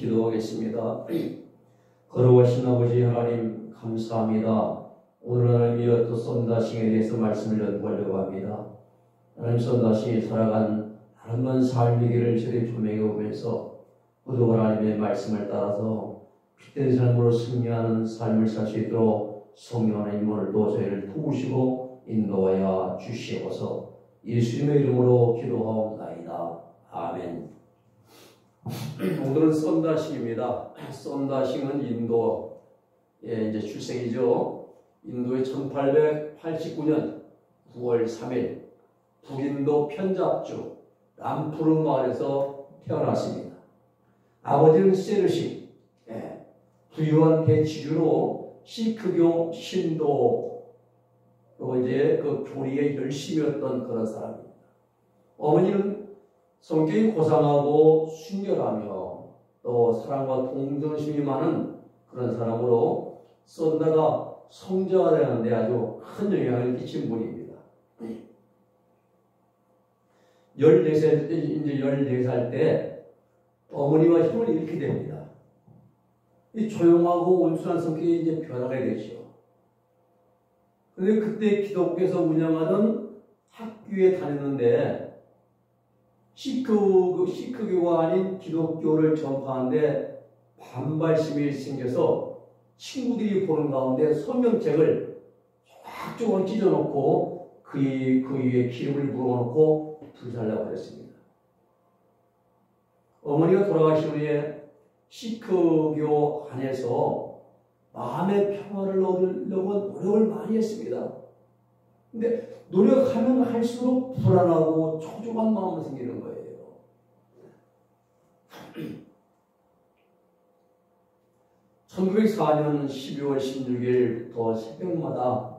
기도하겠습니다. 거룩하신 아버지 하나님 감사합니다. 오늘 하나님이여 또 썬다싱에 대해서 말씀을 연구하려고 합니다. 하나님 썬다싱이 살아간 아름다운 삶의 길을 저희 조명해 오면서 구독 하나님의 말씀을 따라서 빛된 삶으로 승리하는 삶을 살 수 있도록 성령 하나님 오늘도 저희를 도우시고 인도하여 주시옵소서. 예수님의 이름으로 기도하옵나이다. 아멘. 오늘은 썬다싱입니다. 썬다싱은 인도의 이제 출생이죠. 인도의 1889년 9월 3일 북인도 편잡주 람푸르 마을에서 태어났습니다. 아버지는 세르시, 부유한 대치주로 시크교 신도로 이제 그 교리에 열심이었던 그런 사람입니다. 어머니는 성격이 고상하고 순결하며 또 사랑과 동정심이 많은 그런 사람으로 썬다가 성자가 되는데 아주 큰 영향을 끼친 분입니다. 14살 때 어머니와 힘을 잃게 됩니다. 이 조용하고 온순한 성격이 이제 변하게 되죠. 그런데 그때 기독교에서 운영하던 학교에 다녔는데 시크교가 아닌 기독교를 전파하는데 반발심이 생겨서 친구들이 보는 가운데 성경책을 조각조각 찢어놓고 그 위에 기름을 부어놓고 불살라고 했습니다. 어머니가 돌아가신 후에 시크교 안에서 마음의 평화를 얻으려고 노력을 많이 했습니다. 근데 노력하면 할수록 불안하고 초조한 마음이 생기는 거예요. 1904년 12월 16일부터 새벽마다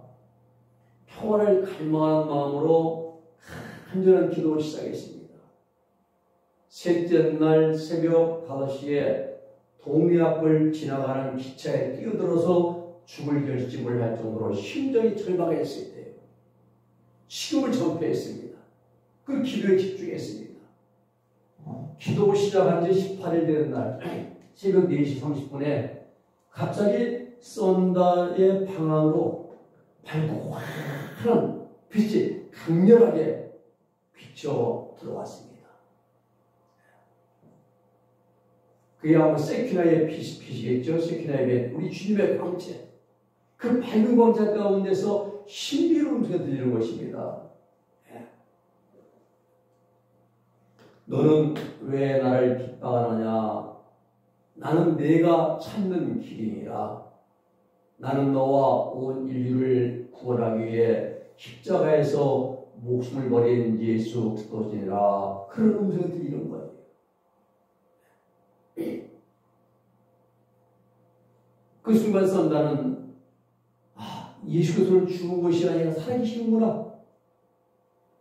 평화를 갈망하는 마음으로 간절한 기도를 시작했습니다. 셋째 날 새벽 5시에 동네 앞을 지나가는 기차에 뛰어들어서 죽을 결심을 할 정도로 심정이 절박했을 때예요. 식욕을 전폐했습니다. 그 기도에 집중했습니다. 기도 시작한 지 18일 되는 날 새벽 4시 30분에 갑자기 썬다의 방안으로 밝고 환한 빛이 강렬하게 비쳐 들어왔습니다. 그게 아마 세키나의 빛이겠죠. 세키나의 빛, 우리 주님의 광채. 그 밝은 광채 가운데서 신비로운 소리가 들리는 것입니다. 너는 왜 나를 핍박하느냐? 나는 내가 찾는 길이니라. 나는 너와 온 인류를 구원하기 위해 십자가에서 목숨을 버린 예수 그리스도시니라. 그런 음성이 들리는 거예요. 그 순간 썬다는 예수 그리스도를 죽은 것이 아니라 살아계시는구나.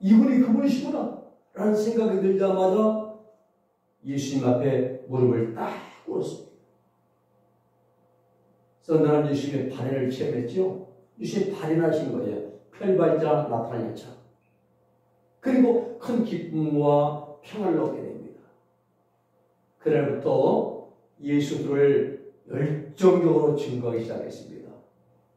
이분이 그분이시구나. 라는 생각이 들자마자 예수님 앞에 무릎을 딱 꿇었습니다. 썬다는 예수님의 발해를 체험했죠. 예수님이 발해하신 거예요. 펼발자 나타나니까. 그리고 큰 기쁨과 평안을 얻게 됩니다. 그날부터 예수를 열정적으로 증거하기 시작했습니다.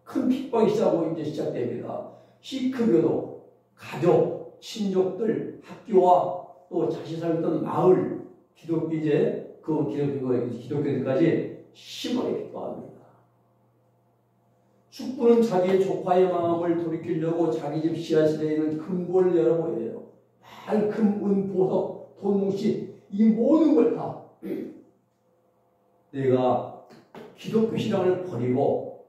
큰 핍박이 이제 시작됩니다. 시크교도 가족, 친족들, 학교와 또 자신이 살던 마을, 기독교들까지 심하게 핍박합니다. 축부는 자기의 조카의 마음을 돌이키려고 자기 집 씨앗실에 있는 금고를 열어보여요. 금, 은, 보석, 돈, 뭉치, 이 모든 걸 다 내가 기독교 신앙을 버리고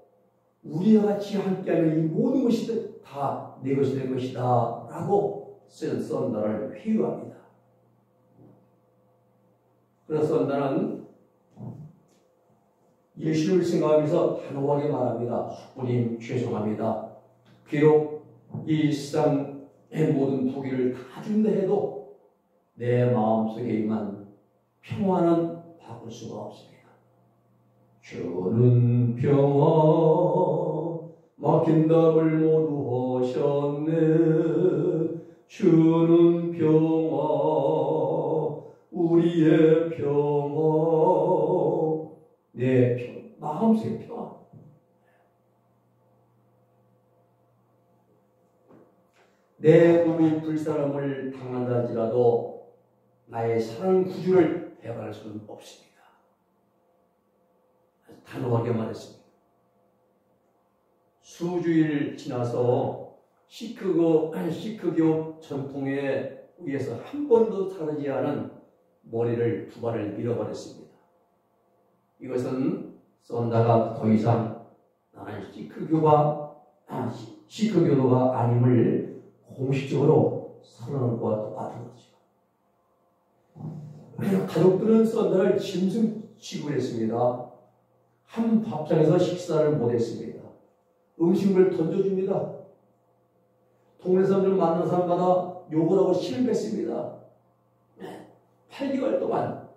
우리와 같이 함께하는 이 모든 것이 다 내 것이 될 것이다 라고 썬다를 회유합니다. 그래서 썬다는 예수를 생각하면서 단호하게 말합니다. 숙부님 죄송합니다. 비록 이 세상의 모든 부귀를 다 준다 해도 내 마음속에 임한 평화는 바꿀 수가 없습니다. 주는 평화 막힌 답을 모두 하셨네. 주는 평화 우리의 평화 내 몸이 불사람을 당한다 할지라도 나의 사랑 구주를 배반할 수는 없습니다. 단호하게 말했습니다. 수주일 지나서 시크교 전통에 의해서 한 번도 다르지 않은 머리를 두 발을 밀어버렸습니다. 이것은 썬다가 더 이상 나는 시크교도가 아님을 공식적으로 선언한 것과 똑같은 거죠. 가족들은 썬다를 짐승 취급했습니다. 한 밥상에서 식사를 못했습니다. 음식을 던져줍니다. 동네 사람들 만난 사람마다 욕을 하고 실패했습니다. 8개월 동안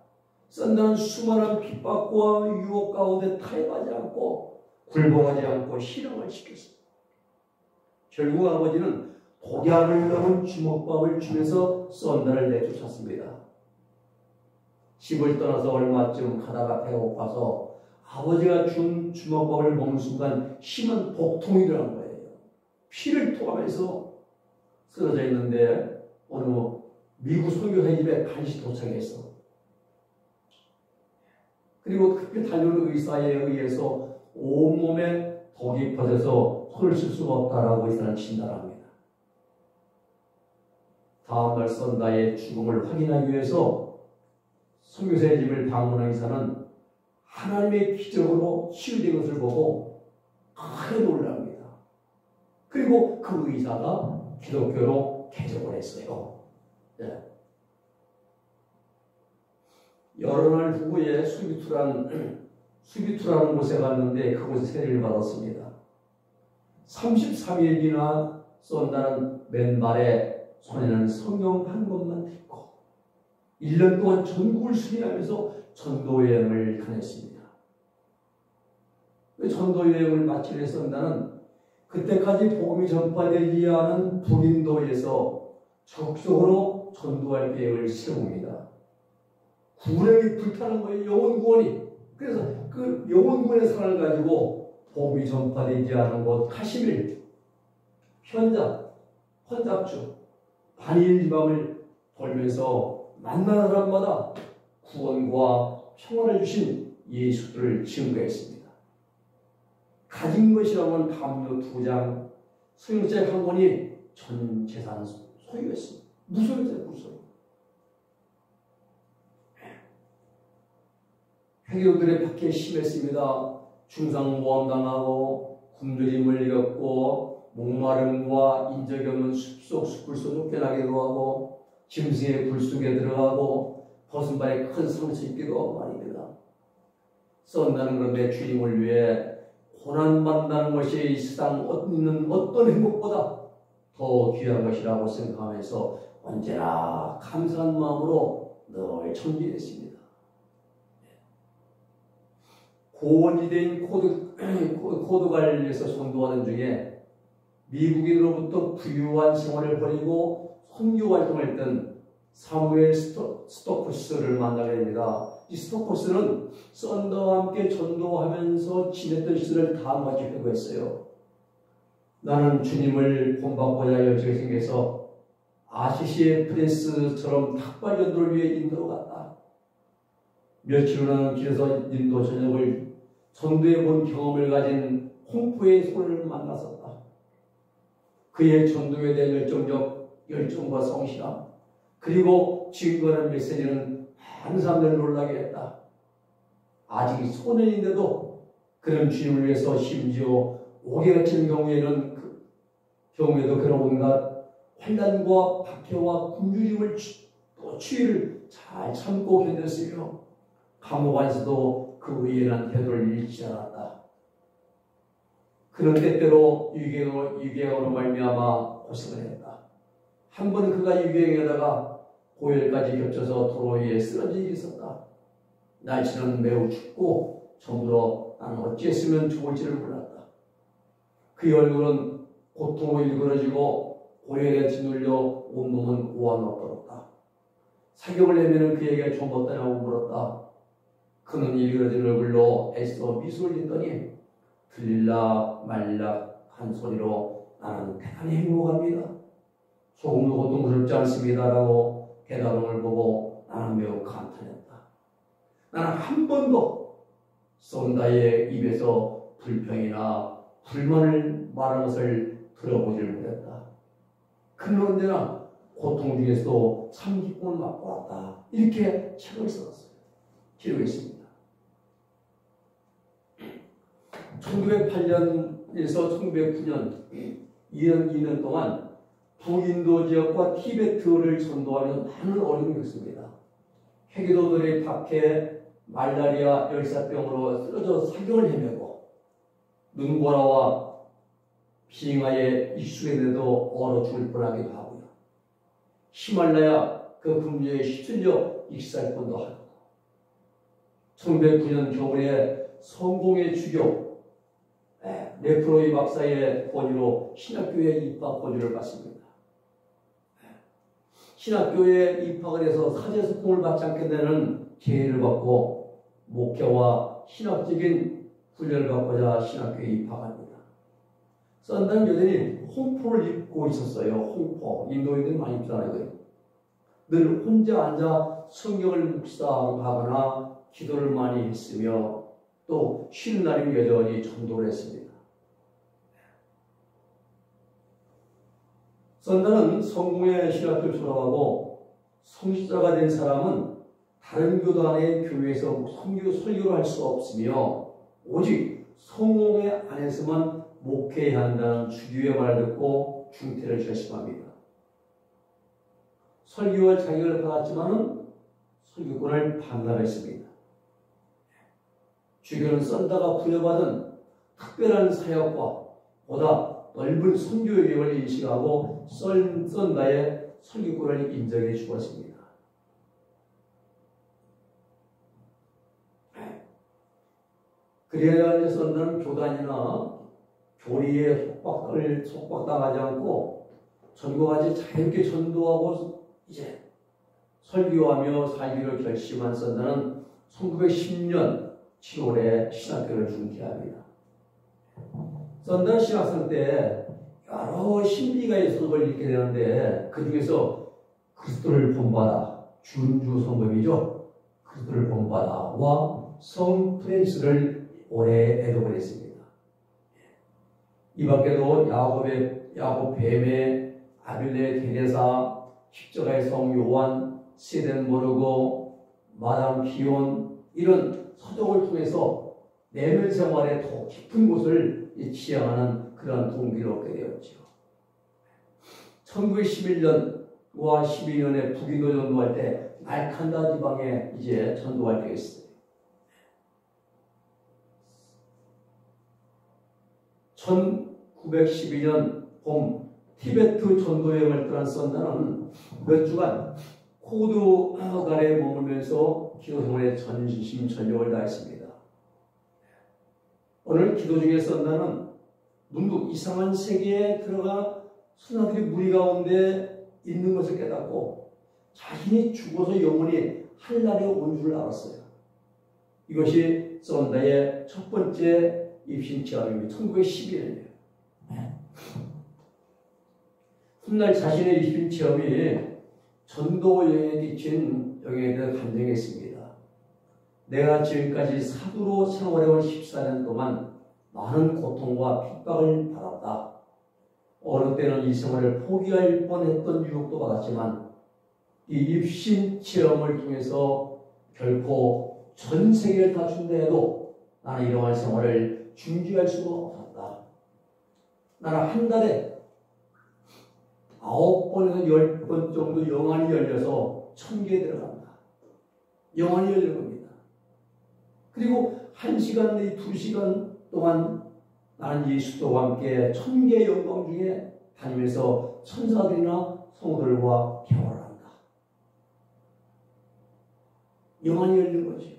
썬다는 수많은 핍박과 유혹 가운데 타협하지 않고 굴복하지 않고 실험을 시켰습니다. 결국 아버지는 독약을 넣은 주먹밥을 주면서 썬다를 내쫓았습니다. 집을 떠나서 얼마쯤 가다가 배고파서 아버지가 준 주먹밥을 먹는 순간 심한 복통이 일어난 거예요. 피를 토하면서 쓰러져 있는데 어느 미국 선교사 집에 간신히 도착했어. 그리고 급히 달려오는 의사에 의해서 온몸에 독이 퍼져서 손을 쓸 수가 없다라고 의사는 진단합니다. 다음날 썬다의 죽음을 확인하기 위해서 선교사의 집을 방문한 의사는 하나님의 기적으로 치유된 것을 보고 크게 놀랍니다. 그리고 그 의사가 기독교로 개종을 했어요. 네. 여러 날 후에 수비투라는 곳에 갔는데 그곳에 세례를 받았습니다. 33일이나 썬다는 맨발에 손에는 성경 한 권만 들고 1년 동안 전국을 순회하면서 전도 여행을 다녔습니다. 전도 여행을 마치려 썬다는 그때까지 복음이 전파되지 않은 북인도에서 적극적으로 전도할 계획을 세웁니다. 구원이 불타는 거예요. 영혼 구원이. 그래서 그 영혼 구원의 사랑을 가지고 복음이 전파되지 않은 곳 카시밀, 헌잡주, 반일 지방을 돌면서 만나는 사람마다 구원과 평안을 주신 예수를 증거했습니다. 가진 것이라면 담요 2장, 소유책 한 권이 전 재산 소유했습니다. 무소유자예요, 무소유. 회교들의 박해 심했습니다. 중상모함당하고 굶주림을 겪고 목마름과 인적이 없는 숲속 숲불속 쫓겨나기도 하고 짐승의 굴 속에 들어가고 벗은 발에 큰 상처 입기도 말입니다. 썬다는 그런데 주님을 위해 고난받는다는 것이 이 세상 있는 어떤 행복보다 더 귀한 것이라고 생각하면서 언제나 감사한 마음으로 늘 청진했습니다. 고원지대인 코드갈에서 선교하는 중에 미국인으로부터 부유한 생활을 벌이고 선교 활동을 했던 사무엘 스토커스를 만나게 됩니다. 이 스토커스는 썬다와 함께 전도하면서 지냈던 시절을 다 마치 회고했어요. 나는 주님을 본받고자 여지가 생겨서 아시시의 프린스처럼 탁발 전도를 위해 인도로 갔다. 며칠 후는 길에서 인도 전역을 전도해 본 경험을 가진 홍프의 손을 만났었다. 그의 전도에 대한 열정과 성실함, 그리고 지금과는 메시지는 많은 사람들을 놀라게 했다. 아직 소년인데도 그런 주님을 위해서 심지어 옥에 갇힌 경우에도 그런 온갖 환난과 박해와 굶주림을 또 추위를 잘 참고 견뎠으며 감옥 안에서도 그 의연한 태도를 잃지 않았다. 그런 때때로 유경으로 말미암아 고생을 했다. 한 번은 그가 유경에다가 고열까지 겹쳐서 도로 위에 쓰러진 일이 있었다. 날씨는 매우 춥고 저물어 나는 어찌했으면 좋을지를 몰랐다. 그의 얼굴은 고통으로 일그러지고 고열에 짓눌려 온몸은 오한없더었다. 사격을 내면은 그에게 좀 어떠냐고 물었다. 그는 일그러진 얼굴로 애써 미소를 짓더니 들릴라 말라 한 소리로 나는 대단히 행복합니다. 조금도 고통스럽지 않습니다라고 대답을 보고 나는 매우 감탄했다. 나는 한 번도 선다의 입에서 불평이나 불만을 말하는 것을 들어보지를 못했다. 그는 언제나 고통 중에서도 참 기쁨을 맛보 왔다. 이렇게 책을 써놨어요. 기록했습니다. 1908년에서 1909년 2년 동안 북인도 지역과 티베트를 전도하면서 많은 어려움이 있었습니다. 해교도들의 박해, 말라리아, 열사병으로 쓰러져 사경을 헤매고 눈보라와 빙하에 익숙해도 얼어 죽을 뻔하기도 하고요. 히말라야 그 금류에 휩쓸려 익살 뻔도 하고 1909년 겨울에 성공의 주교 레프로이 박사의 권유로 신학교에 입학 권유를 받습니다. 신학교에 입학을 해서 사제소통을 받지 않게 되는 기회를 받고 목회와 신학적인 훈련을 받고자 신학교에 입학합니다. 썬다는 여전히 홍포를 입고 있었어요. 홍포. 인도인들이 많이 입잖아요. 늘 혼자 앉아 성경을 묵상하거나 기도를 많이 했으며 또 쉬는 날이면 여전히 전도를 했습니다. 썬다는 성공의 신학교를 졸업하고 성직자가 된 사람은 다른 교도 안에 교회에서 설교를 할 수 없으며 오직 성공의 안에서만 목회해야 한다는 주교의 말을 듣고 중퇴를 결심합니다. 설교할 자격을 받았지만은 설교권을 반납했습니다. 주교는 썬다가 부여받은 특별한 사역과 보다 넓은 선교 영역을 인식하고 썬다의 설교권을 인정해 주었습니다. 그래야 이제 썬다는 교단이나 교리에 속박당하지 않고 전국까지 자유롭게 전도하고 이제 설교하며 살기를 결심한 썬다는 1910년 7월에 신학교를 중퇴합니다. 썬다는 신학생 때 여러 신비가 있어서 읽게 되는데 그 중에서 그리스도를 본받아 준주 성범이죠. 그리스도를 본받아와 성 프랜시스를 오래 애독을 했습니다. 이 밖에도 야곱 뱀의 아빌레 데레사, 십자가의 성 요한, 세덴모르고, 마담 기온 이런 서적을 통해서 내면 생활의 더 깊은 곳을 지향하는 그런 동기를 얻게 되었죠. 1911년과 12년에 북인도 전도할 때 알칸다 지방에 이제 전도할 때가 있어요. 1912년 봄 티베트 전도여행을 떠난 썬다는 몇 주간 코드갈에 머물면서 기도생활에 전심전력을 다했습니다. 오늘 기도 중에 썬다는 문득 이상한 세계에 들어가 선하들이 무리 가운데 있는 것을 깨닫고 자신이 죽어서 영원히 한날에 온 줄 알았어요. 이것이 썬다의 첫 번째 입신 체험입니다. 1911년이에요. 훗날 자신의 입신 체험이 전도 여행에 끼친 영향에 대해 간증했습니다. 내가 지금까지 사두로 생활해온 14년 동안 많은 고통과 핍박을 받았다. 어느 때는 이 생활을 포기할 뻔했던 유혹도 받았지만 이 입신 체험을 통해서 결코 전 세계를 다 준다 해도 나는 이러한 생활을 중지할 수가 없었다. 나는 한 달에 9번에서 10번 정도 영안이 열려서 천계에 들어간다. 영안이 열린 겁니다. 그리고 1시간 내지 2시간 동안 나는 예수와 함께 천계의 영광 중에 다니면서 천사들이나 성도들과 대화를 한다. 영안이 열린 거지요.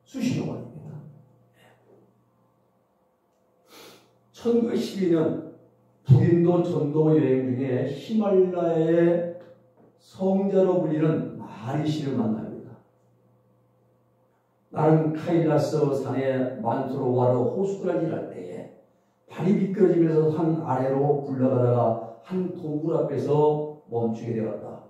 수십 영안입니다. 1912년 북인도 전도 여행 중에 히말라야의 성자로 불리는 마리시를 만납니다. 나는 카일라스 산의 만트로와르 호수를 지날 때에 발이 미끄러지면서 산 아래로 굴러가다가 한 동굴 앞에서 멈추게 되었다.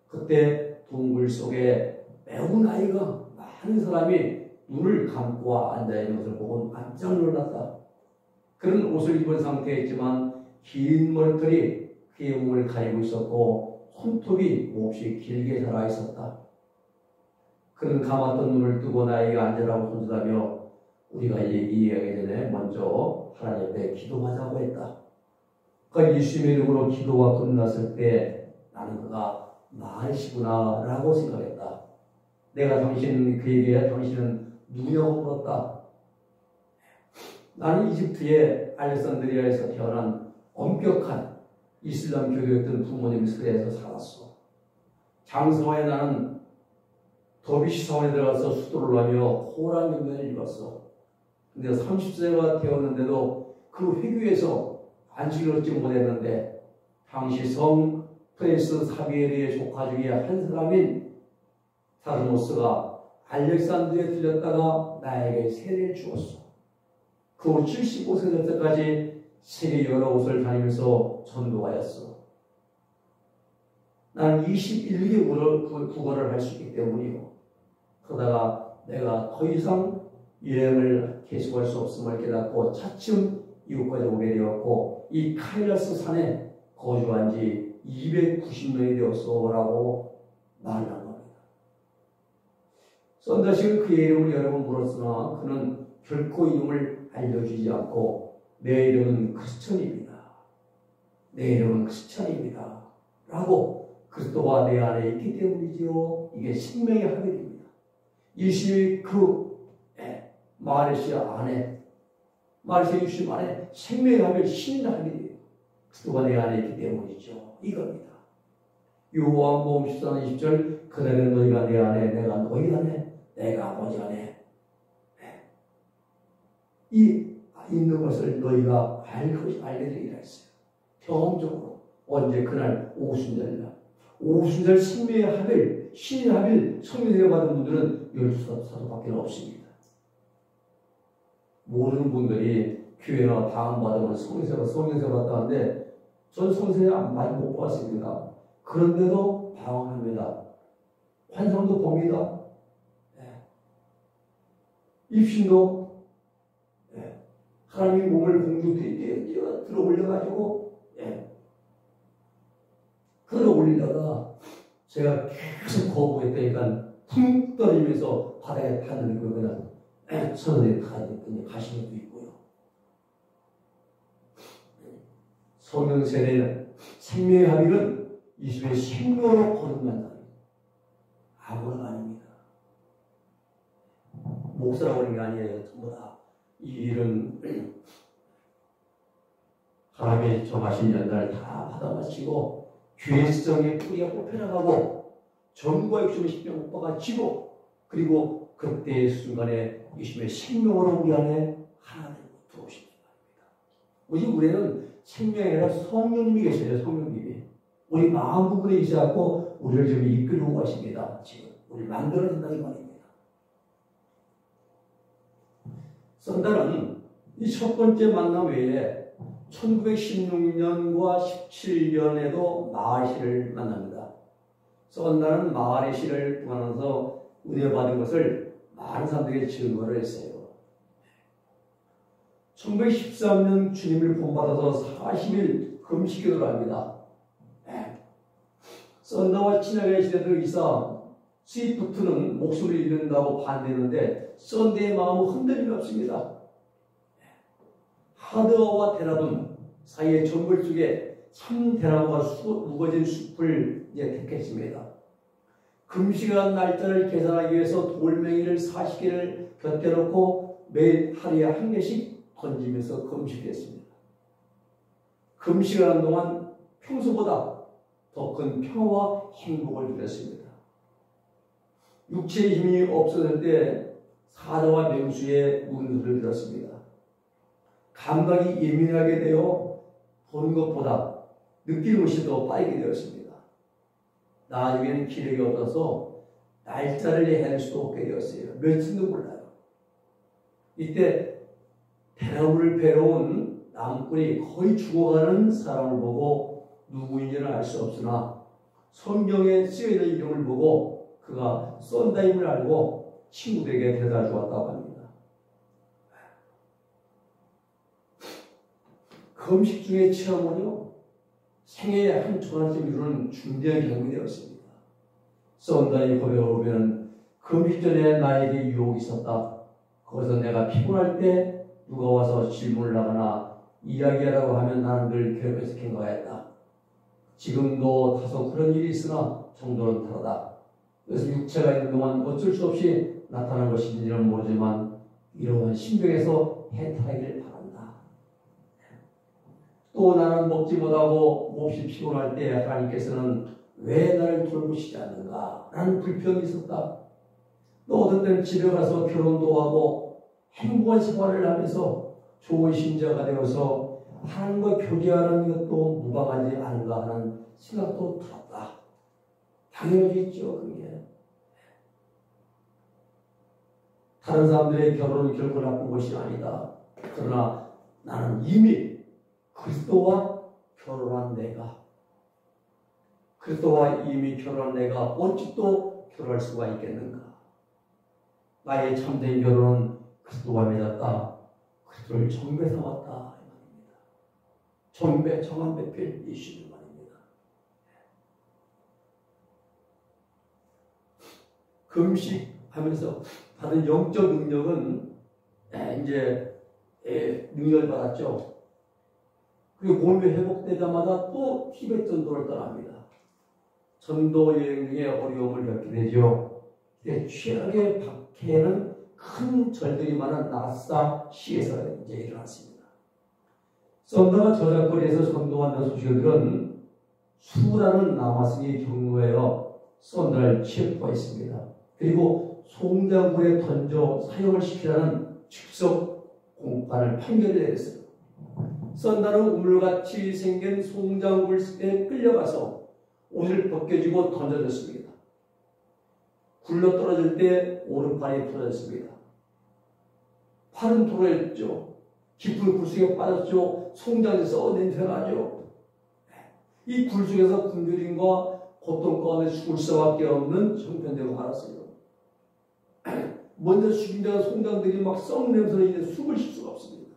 그때 동굴 속에 매우 나이가 많은 사람이 눈을 감고 앉아있는 것을 보고 깜짝 놀랐다. 그는 옷을 입은 상태였지만 긴 머리털이 그의 몸을 가리고 있었고 손톱이 몹시 길게 자라 있었다. 그는 감았던 눈을 뜨고 나에게 앉으라고 손짓하며 우리가 얘기하기 전에 먼저 하나님 앞에 기도하자고 했다. 그러니까 예수님의 이름으로 기도가 끝났을 때 나는 그가 나으시구나 라고 생각했다. 내가 그에게 당신은 누구냐고 물었다. 나는 이집트의 알렉산드리아에서 태어난 엄격한 이슬람 교도였던 부모님 세대에서 살았어. 장성화에 나는 더비시 사원에 들어가서 수도를 하며 코란 경전을 읽었어. 근데 30세가 되었는데도 그 회교에서 안식을 얻지 못했는데 당시 성 프레스 사비에르의 조카 중에 한 사람인 사르노스가 알렉산드리아에 들렸다가 나에게 세례를 주었어. 그 후 75세 될 때까지 세계 여러 곳을 다니면서 전도하였어. 나는 21개 국어를 할 수 있기 때문이고, 그러다가 내가 더 이상 여행을 계속할 수 없음을 깨닫고 차츰 이곳까지 오게 되었고, 이 카일라스 산에 거주한 지 290년이 되었소라고 말을 한 겁니다. 썬다식은 그의 이름을 여러 번 물었으나 그는 결코 이름을 알려주지 않고 내 이름은 크리스천입니다. 내 이름은 크리스천입니다. 라고 그리스도가 내 안에 있기 때문이지요. 이게 생명의 하늘입니다. 예수의 마르시아 안에, 마르시아 예수님 안에 생명의 하늘, 신의 하늘이에요. 그리스도가 내 안에 있기 때문이죠. 이겁니다. 요한복음 14장 20절 그날은 너희가 내 안에, 내가 너희 안에, 내가 아버지 안에 이 있는 것을 너희가 알게 되리라 했어요. 경험적으로 언제 그날 오순절날 생명의 하늘, 신의 하늘 성령세례 받은 분들은 12사도밖에 없습니다. 모르는 분들이 교회나 다음받으면 성령세례 받다는데 전 성령세례 많이 못 받았습니다. 그런데도 방황합니다. 환상도 봅니다. 입신도 하나님의 몸을 공중에 들어 올려가지고 들어 올리다가 제가 계속 거부했다니까 쿵 떨어지면서 바닥에 닿는 그냥 선언에 가시는 것도 있고요. 성령 세례는 생명의 합의는 예수의 생명으로 거듭난다. 아무나 아닙니다. 목사라고 하는 게 아니에요. 전부 다. 이 일은 하나님의 정하신 연단을 다 받아마치고 죄성의 뿌리가 뽑혀나가고 정과 육신의 십자가 못 박아지고 그리고 그때의 순간에 예수님의 생명으로 우리 안에 하나 되고 들어오시기 바랍니다. 우리는 생명이 아니라 성령님이 계셔요. 성령님이 우리 마음 부분에 계셔서 우리를 지금 이끌고 가십니다. 지금 우리 만들어진다는 말입니다. 썬달은 이 첫 번째 만남 외에 1916년과 17년에도 마하리시를 만납니다. 썬달은 마하리시를 만나서 은혜 받은 것을 많은 사람들에게 증거를 했어요. 1913년 주님을 본받아서 40일 금식기도를 합니다. 썬다와 친하게 지내던 이사 스위프트는 목소리를 잃는다고 반대했는데 썬데의 마음은 흔들림이 없습니다. 하드와와 대나무 사이의 정글 속에 참 대나무가 우거진 숲을 택했습니다. 금식한 날짜를 계산하기 위해서 돌멩이를 40개를 곁에 놓고 매일 하루에 한 개씩 던지면서 금식했습니다. 금식하는 동안 평소보다 더 큰 평화와 행복을 누렸습니다. 육체의 힘이 없어질 때 사자와 맹수의 운소리를 들었습니다. 감각이 예민하게 되어 보는 것보다 느끼는 것이 더 빠르게 되었습니다. 나중에는 기력이 없어서 날짜를 헤아릴 수도 없게 되었어요. 며칠도 몰라요. 이때 대나무를 베러 온 나무꾼이 거의 죽어가는 사람을 보고 누구인지는 알 수 없으나 성경에 쓰여있는 이름을 보고 그가 썬다임을 알고 친구들에게 데려다 주었다고 합니다. 금식 중에 체험은요, 생애의 한 초간쯤 이루는 중대한 경험이 되었습니다. 썬다임 고백을 보면 금식 전에 나에게 유혹이 있었다. 거기서 내가 피곤할 때 누가 와서 질문을 하거나 이야기하라고 하면 나는 늘 괴롭혀서 경과했다. 지금도 다소 그런 일이 있으나 정도는 다르다. 그래서 육체가 있는 동안 어쩔 수 없이 나타난 것인지는 모르지만 이러한 심정에서 해탈하기를 바란다. 또 나는 먹지 못하고 몹시 피곤할 때 하나님께서는 왜 나를 돌보시지 않는가? 라는 불평이 있었다. 또 어떤 때는 집에 가서 결혼도 하고 행복한 생활을 하면서 좋은 신자가 되어서 하나님과 교제하는 것도 무방하지 않은가 하는 생각도 들었다. 당연히 있죠, 그게. 다른 사람들의 결혼은 결코 나쁜 것이 아니다. 그러나 나는 이미 그리스도와 결혼한 내가 어찌 또 결혼할 수가 있겠는가? 나의 참된 결혼은 그리스도와 맺었다. 그리스도를 정배 삼았다. 이 말입니다. 정배, 정한 배필 이시는 말입니다. 금식하면서 받은 영적 능력은 이제 능력을 받았죠. 그리고 몸이 회복되자마자 또 티벳 전도를 떠납니다. 전도 여행 중에 어려움을 겪게 되죠. 최악의 박해는 큰 절들이 많은 나사시에서 이제 일어났습니다. 썬다가 저작거리에서 전도한다는 소식을 들은 수라는 남아승이 경로하여 썬다를 체포했습니다. 그리고 송장굴에 던져 사형을 시키라는 즉석 공판을 판결을 내렸어요. 썬다는 우물같이 생긴 송장굴에 끌려가서 옷을 벗겨지고 던져졌습니다. 굴러 떨어질 때 오른팔이 부러졌습니다. 팔은 돌아있죠. 깊은 굴 속에 빠졌죠. 송장에서 냄새나죠. 이 굴 속에서 굶주림과 고통 가운데 죽을 수밖에 없는 형편되고 말았어요. 먼저 죽인 자가 송장들이 막 썩는 냄새로 인해 숨을 쉴 수가 없습니다.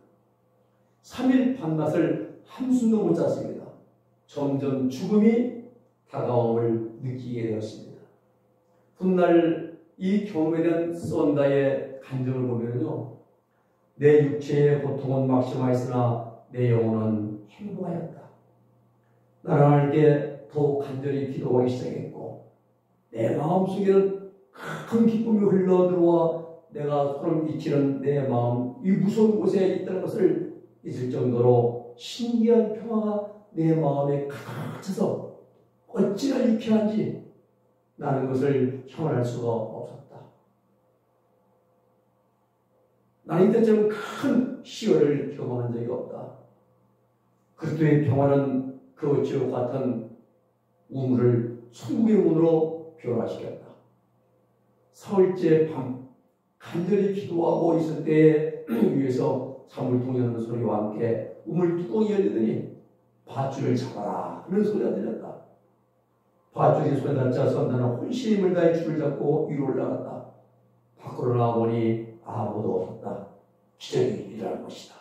3일 밤낮을 한숨도 못 잤습니다. 점점 죽음이 다가옴을 느끼게 되었습니다. 훗날 이 경험에 대한 썬다의 간증을 보면요, 내 육체의 고통은 막심하였으나 내 영혼은 행복하였다. 나는 하나님께 더욱 간절히 기도하기 시작했고 내 마음속에는 큰 기쁨이 흘러들어와 내가 소름 끼치는 내 마음, 이 무서운 곳에 있다는 것을 잊을 정도로 신기한 평화가 내 마음에 가득 차서 어찌나 유쾌한지 나는 그것을 형언할 수가 없었다. 나는 이때처럼 큰 시열을 경험한 적이 없다. 그리스도의 평화는 그 지옥 같은 우물을 천국의 문으로 변화시켰다. 사흘째 밤 간절히 기도하고 있을 때에 위에서 사물통이 하는 소리와 함께 우물 뚜껑이 열리더니 밧줄을 잡아라 하는 소리가 들렸다. 밧줄이 손에 닿자 썬다는 혼신의 힘을 다해 줄을 잡고 위로 올라갔다. 밖으로 나와보니 아무도 없었다. 기적이 일어날 것이다.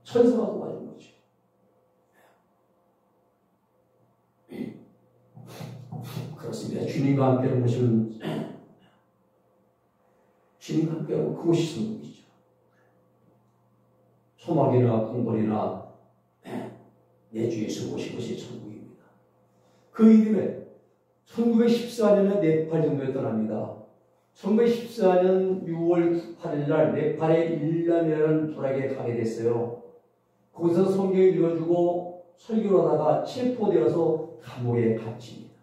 천사가 도와준 거죠. 그렇습니다. 주님과 함께하는 것은 주님과 함께하는 그것이 천국이죠. 소막이나 궁궐이나 내 주에 서보신 것이 천국입니다. 그 이듬해 1914년에 네팔 정도에 떠납니다. 1914년 6월 8일 날 네팔의 일람이라는 부락에 가게 됐어요. 거기서 성경을 읽어주고 설교를 하다가 체포되어서 감옥에 갇힙니다.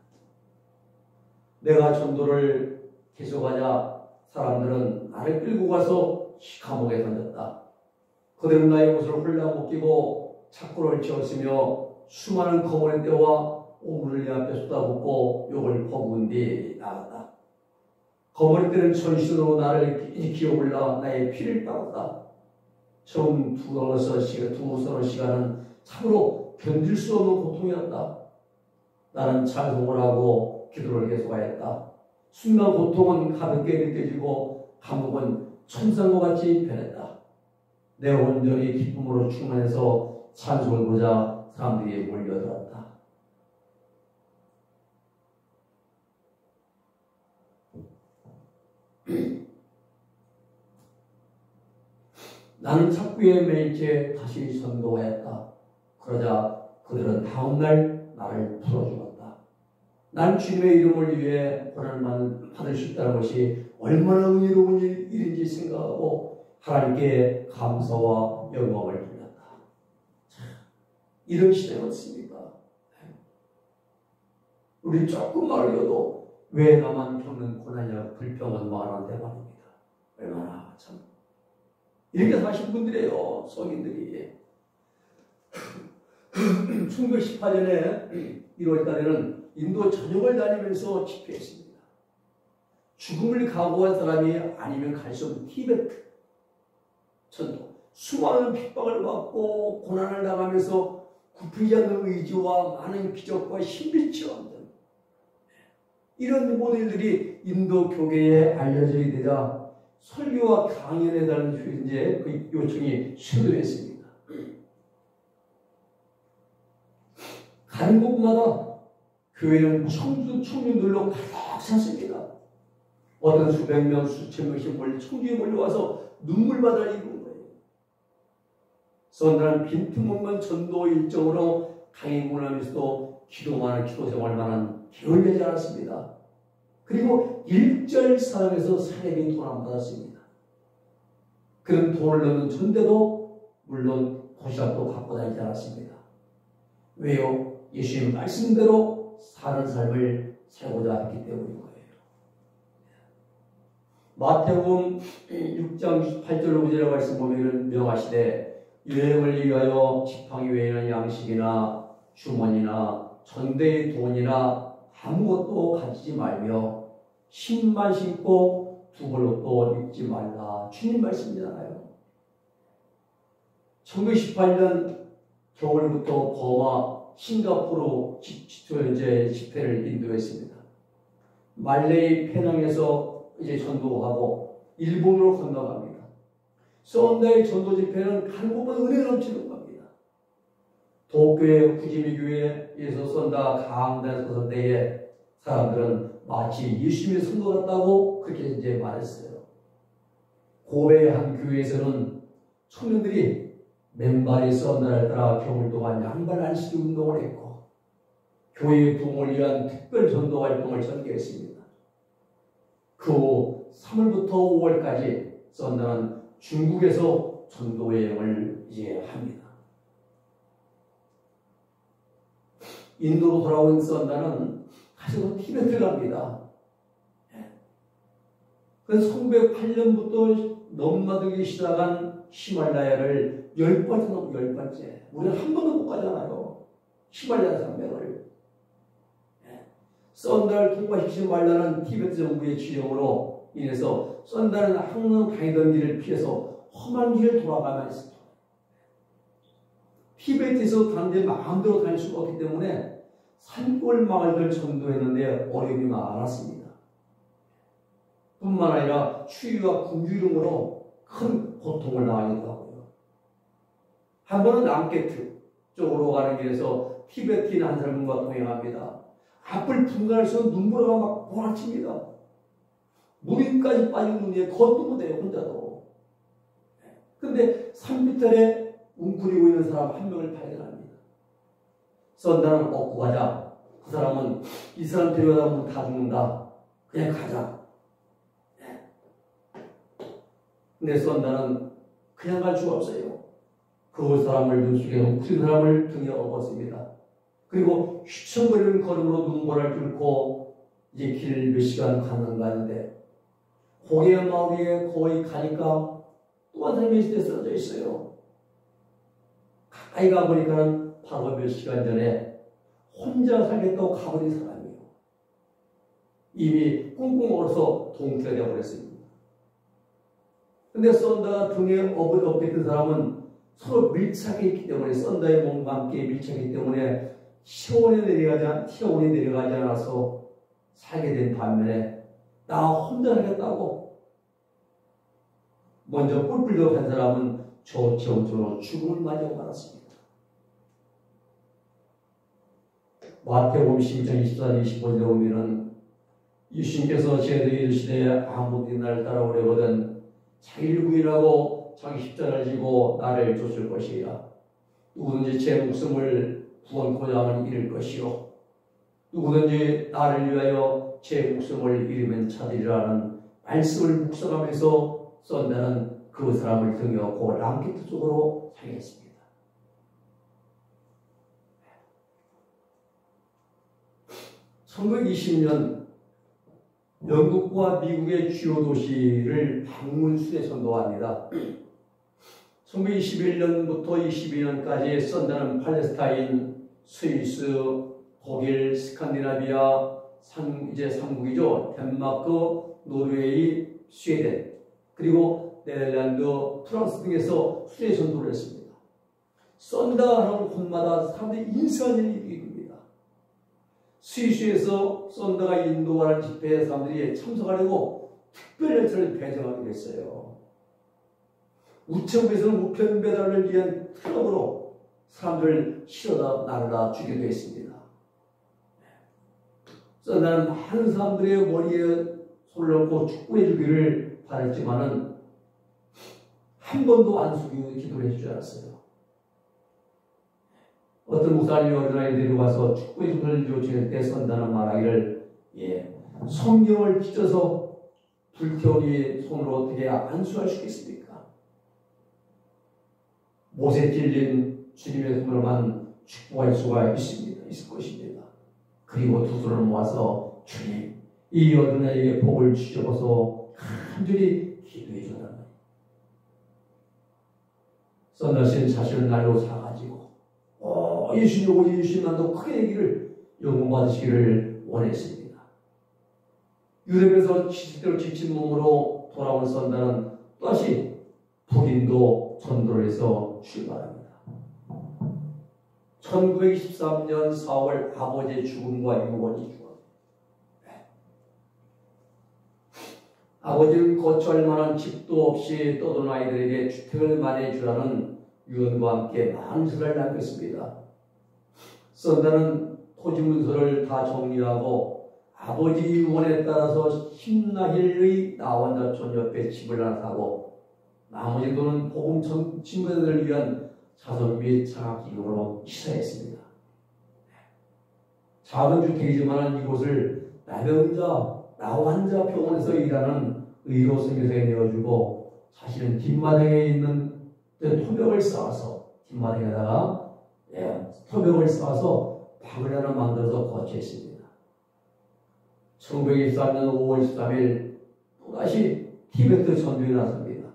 내가 전도를 계속하자 사람들은 나를 끌고 가서 감옥에 던졌다. 그들은 나의 옷을 홀랑 벗기고 착고를 채웠으며 수많은 검은의 떼와 오물을 내 앞에 쏟아붓고 욕을 퍼부은 뒤 나갔다. 검은의 떼는 전신으로 나를 기어올라 나의 피를 따랐다. 처음 두서너 시간은 참으로 견딜 수 없는 고통이었다. 나는 찬송을 하고 기도를 계속하였다. 순간 고통은 가볍게 느껴지고 감옥은 천상과 같이 변했다. 내 온전히 기쁨으로 충만해서 찬송을 보자 사람들이 몰려들었다. 나는 착부에 매일 채 다시 전도하였다. 그러자 그들은 다음날 나를 풀어주었다. 난 주님의 이름을 위해 고난을 받을 수 있다는 것이 얼마나 은혜로운 일인지 생각하고 하나님께 감사와 영광을 돌렸다. 이런 시대가 어떻습니까? 우리 조금만 올려도 왜 나만 겪는 고난이나 불평은 말한데 말입니다. 얼마나 참 이렇게 사신 분들이에요. 성인들이. 1918년에 1월달에는 인도 전역을 다니면서 집회했습니다. 죽음을 각오한 사람이 아니면 갈 수 없는 티베트 전도. 수많은 핍박을 받고 고난을 당하면서 굽히지 않는 의지와 많은 기적과 신비치 없는 이런 모델들이 인도 교계에 알려져야 되자 설교와 강연에 대한 이제 그 요청이 수도했습니다. 가는 곳마다 교회는 청년들로 가득 찼습니다. 어떤 수백 명, 수천 명씩 청중이 몰려와서 눈물바다를 입은 거예요. 선단은 빈틈없는 전도 일정으로 강의문을 하면서도 기도만한 기도 생활만한 게을리지 않았습니다. 그리고 일절 사람에서 사례비 돈 안 받았습니다. 그런 돈을 넣는 전대도 물론 도시락도 갖고 다니지 않았습니다. 왜요? 예수님 말씀대로 사는 삶을 살고자 했기 때문인 거예요. 마태복음 6장 8절 5절의 말씀 보면 명하시되 여행을 위하여 지팡이 외에는 양식이나 주머니나 전대의 돈이나 아무것도 가지지 말며 신만 신고 두 벌옷도 입지 말라. 주님 말씀이잖아요. 1918년 겨울부터 버마, 싱가포르 집회를 인도했습니다. 말레이 페낭에서 이제 전도하고 일본으로 건너갑니다. 썬다의 전도 집회는 가는 곳마다 은혜 넘치는 겁니다. 도쿄의 후지미 교회에서 썬다 강단에 섰을 때에 사람들은 마치 예수님의 성도 같다고 그렇게 이제 말했어요. 고베의 한 교회에서는 청년들이 맨발의 썬다를 따라 겨울 동안 양발 안시기 운동을 했고 교회의 부흥을 위한 특별 전도 활동을 전개했습니다. 그 후 3월부터 5월까지 썬다는 중국에서 전도 여행을 이제 합니다. 인도로 돌아온 썬다는 가서 티베트를 갑니다. 그래서 1908년부터 넘나들기 시작한 히말라야를 10번째 넘고 10번째. 우리는 한 번도 못 가잖아요. 히말라야 산맥을. 썬다를 통과시키지 말라는 티베트 정부의 지령으로 인해서 썬다는 항상 다니던 길을 피해서 험한 길을 돌아가면 있습니다. 티베트에서 다른데 마음대로 다닐 수가 없기 때문에 산골 마을들 전도했는데 어려움이 많았습니다. 뿐만 아니라 추위와 굶주림으로 큰 고통을 당하기도 하고요. 한 번은 남게트 쪽으로 가는 길에서 티베트인 한 사람과 동행합니다. 앞을 분간해서 눈물가 막 몰아칩니다. 무리까지 빠진 눈에 걷도 못해요, 혼자도. 근데 산비탈에 웅크리고 있는 사람 한 명을 발견합니다. 썬다는 얻고 가자. 그 사람은 이 사람 데려다 보면 다 죽는다. 그냥 가자. 근데 썬다는 그냥 갈 수가 없어요. 그 사람을 눈속에 웅크린 사람을 등에 업었습니다. 그리고 휘청거리는 걸음으로 눈보라를 뚫고 이제 길을 몇 시간 가는데 고개 마을에 거의 가니까 또 한 사람이 쓰러져 있어요. 가까이 가보니까는 바로 몇 시간 전에 혼자 살겠다고 가버린 사람이에요. 이미 꽁꽁 얼어서 동태가 되어버렸습니다. 근데 썬다가 등에 업혀있던 사람은 서로 밀착해 있기 때문에 썬더의 몸과 함께 밀착했기 때문에 시온에 내려가지 않아서 살게 된 반면에 나 혼자 살겠다고 먼저 뿔뿔도 한 사람은 저체온처로 죽음을 맞이하고 말았습니다. 마태복음 12장 24절 25절에 보면은 예수님께서 제자들에게 이르시되 아무도 나를 따라오려거든 자기를 부인하고 자기 십자가를 지고 나를 쫓을 것이야. 누구든지 제 목숨을 구원코자 하면 잃을 것이요 누구든지 나를 위하여 제 목숨을 잃으면 찾으리라는 말씀을 묵상하면서 썬다는 그 사람을 등에업고 람키트 쪽으로 향했습니다. 1920년 영국과 미국의 주요 도시를 방문수에 선도합니다. 1921년부터 22년까지 썬다는 팔레스타인, 스위스, 독일, 스칸디나비아, 이제 3국이죠. 덴마크, 노르웨이, 스웨덴, 그리고 네덜란드, 프랑스 등에서 수해 선도를 했습니다. 썬다하는 곳마다 사람들이 인수한 일이 일입니다. 스위스에서 썬다가 인도하는 집회에 사람들이 참석하려고 특별열차를 배정하게 됐어요. 우체국에서는 우편 배달을 위한 트럭으로 사람들을 실어다 나르다 주기도 했습니다. 썬다는 많은 사람들의 머리에 손을 얹고 축구해 주기를 바랬지만은 한 번도 안 숙이고 기도를 해주지 않았어요. 어떤 목사님이 어린아이 데려가서 축구에 손을 쥐어줄 때 썬다는 말하기를 성경을 찢어서 불태우니 손으로 어떻게 안수할 수 있겠습니까? 못에 찔린 주님의 손으로만 축복할 수가 있을 것입니다. 그리고 두 손을 모아서 주님 이 어린아이에게 복을 주셔서 간절히 기도해 주라는 썬다신 자신을 날로 사가지고 예수님 오직 예수님만도 크게 얘기를 영광받으시기를 원했습니다. 유럽에서 지식대로 지친 몸으로 돌아온 썬다는 또다시 북인도 전도를 해서 출발합니다. 1923년 4월 아버지의 죽음과 유언이 죽었습니다. 아버지는 거처할 만한 집도 없이 떠도는 아이들에게 주택을 마련해 주라는 유언과 함께 많은 서를 남겼습니다. 썬다는 토지 문서를 다 정리하고 아버지 유언에 따라서 신나힐의 나원자촌 옆에 집을 하나 사고 나머지 돈은 복음 친구들을 위한 자선 및 장학기금으로 시사했습니다. 작은 주택이지만 이곳을 나환자 병원에서 일하는 의료 선교사에 내어주고 자신은 뒷마당에 있는 토벽을 쌓아서 뒷마당에다가 토벽을 쌓아서 방을 하나 만들어서 거처했습니다. 1924년 5월 13일 또다시 티베트 전투에 나섭니다.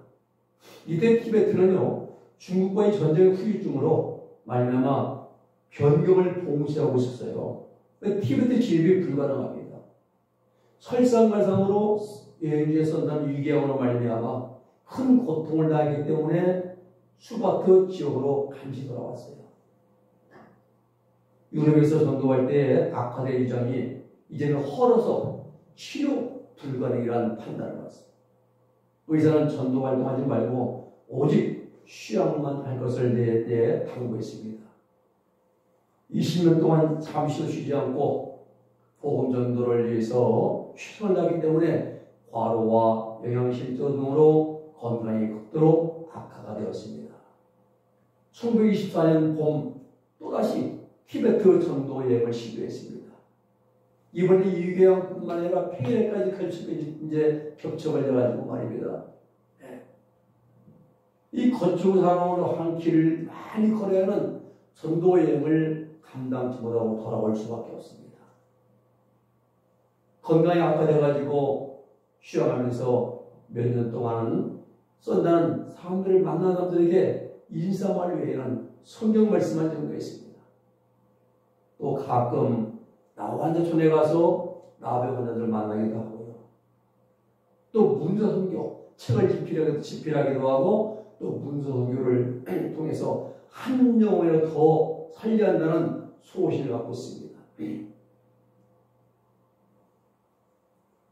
이때 티베트는요 중국과의 전쟁 후유증으로 말미암아 변경을 봉쇄하고 있었어요. 티베트 진입이 불가능합니다. 설상가상으로 여행지에 썬다는 위기양으로 말미암아 큰 고통을 당하기 때문에 수바트 지역으로 간시 돌아왔어요. 유럽에서 전도할 때 악화대 의장이 이제는 헐어서 치료 불가능이라는 판단을 받았어요. 의사는 전도 활동하지 말고 오직 휴양만 할 것을 내에 당부했습니다. 20년 동안 잠시도 쉬지 않고 복음 전도를 위해서 최선을 다하기 때문에 과로와 영양실조 등으로 건강이 극도로 악화가 되었습니다. 1924년 봄 또다시 티베트 전도 여행을 시도했습니다. 이번에 유교양뿐만 아니라 폐해까지 이제 겹쳐가지고 말입니다. 이 거추고 상황으로 한 길을 많이 걸어야 하는 전도 여행을 감당치 못하고 돌아올 수밖에 없습니다. 건강이 악화돼가지고 쉬어가면서 몇 년 동안은 썬다는 사람들을 만나는 사람들에게 인사말 외에는 성경 말씀만 전도했습니다. 또 가끔 나환자촌에 가서 나베 환자들을 만나기도 하고요. 또 문서 성경 책을 집필하기도 하고 또 문서 선교를 통해서 한 영혼이라도 더 살려야 한다는 소신을 갖고 있습니다.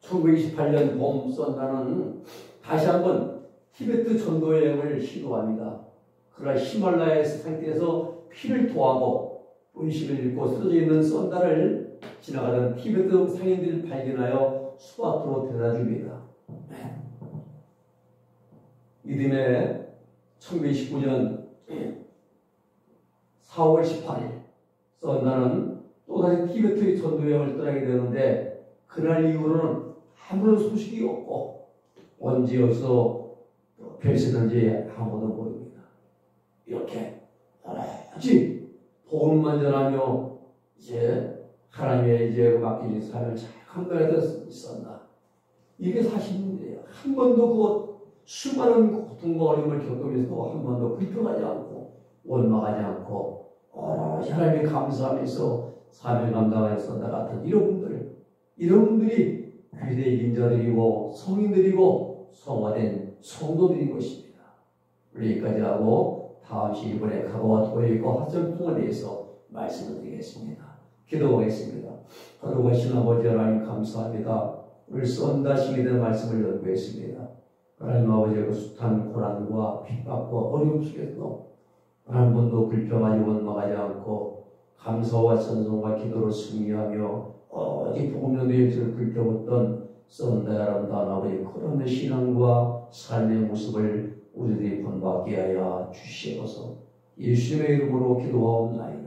1928년 봄 썬다는 다시 한번 티베트 전도 여행을 시도합니다. 그러나 히말라야 상태에서 피를 토하고 의식을 잃고 쓰러져 있는 썬다를 지나가던 티베트 상인들을 발견하여 수바트로 데려다 줍니다. 이듬해 1929년 4월 18일 썬다는 또다시 티베트의 전도여행을 떠나게 되는데 그날 이후로는 아무런 소식이 없고 언제 어디서 뵐새는지 아무도 모릅니다. 이렇게 오로지 복음만 전하며 이제 하나님의 이제 맡겨진 삶을 잘 감당해서 있었나. 이게 사실인데요. 한 번도 그 수많은 고통과 어려움을 겪으면서도 한 번도 불평하지 않고 원망하지 않고 오로지 하나님의 감사하면서 삶을 감당하였던 나 같은 이런 분들이 귀대의 인자들이고 성인들이고 성화된 성도들인 것입니다. 우리 여기까지 하고 다음 시간에 과거와 도의과 화전풍에 대해서 말씀을 드리겠습니다. 기도하겠습니다. 거룩하신 아버지 하나님 감사합니다. 오늘 썬다시에 대한 말씀을 연구했습니다. 하나님 아버지의 그 숱한 고난과 핍박과 어려움 속에서도 한 번도 불평하지 원망하지 않고 감사와 찬송과 기도로 승리하며 어디 복음전도의 일을 불태웠던 썬다의 아름다운 아버지의 그런 신앙과 삶의 모습을 우리들이 본받게 하여 주시옵소서. 예수님의 이름으로 기도하옵나이다.